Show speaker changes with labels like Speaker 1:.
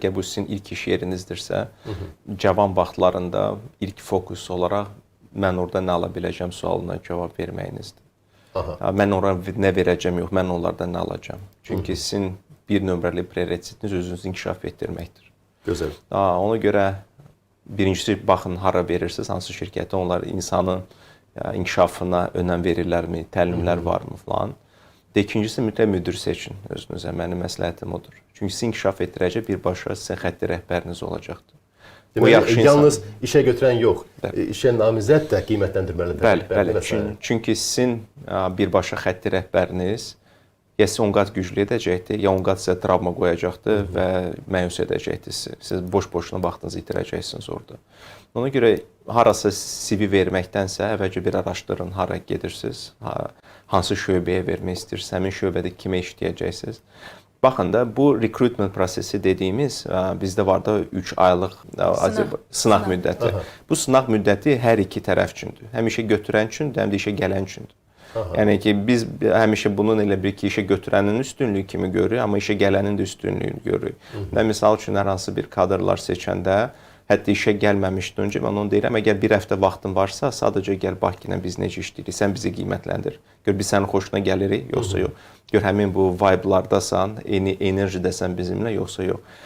Speaker 1: əgər bu sizin ilk iş yerinizdirsə, cavan vaxtlarında ilk fokus olaraq mən orada nə ala biləcəm sualına cavab verməyinizdir. Mən ora nə verəcəm, yox, mən onlardan nə alacam. Çünki sizin bir nömrəli prioritetiniz özünüzü inkişaf etdirməkdir.
Speaker 2: Gözəl.
Speaker 1: Ona görə birincisi baxın hara verirsiniz, hansı şirkətə, onlar insanın inkişafına önəm verirlərmi, təlimlər varmı falan. İkincisi mütləq müdir seçin özünüzə. Mənim məsləhətim odur. Çünki sizi inkişaf etdirəcək birbaşa sizin xətti rəhbəriniz olacaqdır.
Speaker 2: Deməli, yalnız işə götürən yox, işə namizəd də qiymətləndirməlidir.
Speaker 1: Bəli. Çünki sizin birbaşa xətti rəhbəriniz ya sizi 10 qat güclü edəcəkdir, ya 10 qat sizə travma qoyacaqdır və məyus edəcəkdir sizi. Siz boş-boşuna vaxtınızı itirəcəksiniz orada. Ona görə harasa CV verməkdənsə əvvəlcə bir araşdırın, hara gedirsiniz, hansı şöbəyə vermək istəyirsiniz, həmin şöbədə kimə işləyəcəksiniz. Baxın da, bu recruitment prosesi dediyimiz bizdə var da 3 aylıq sınaq müddəti. Bu sınaq müddəti hər iki tərəf üçündür. Həm işə götürən üçündür, həm də işə gələn üçündür. Yəni ki, biz həmişə bunun elə bir ki, işə götürənin üstünlüyü kimi görürük, amma işə gələnin də üstünlüyünü görürük. Mən misal üçün hər hansı bir kadrlar seçəndə, hətta işə gəlməmişdən öncə mən onu deyirəm, əgər bir həftə vaxtın varsa, sadəcə gəl bax ki, biz necə işləyirik, sən bizi qiymətləndir. Gör, biz sənin xoşuna gəlirik, yoxsa yox. Gör, həmin bu vibe-lardasan, eyni enerjidəsən bizimlə, yoxsa yox.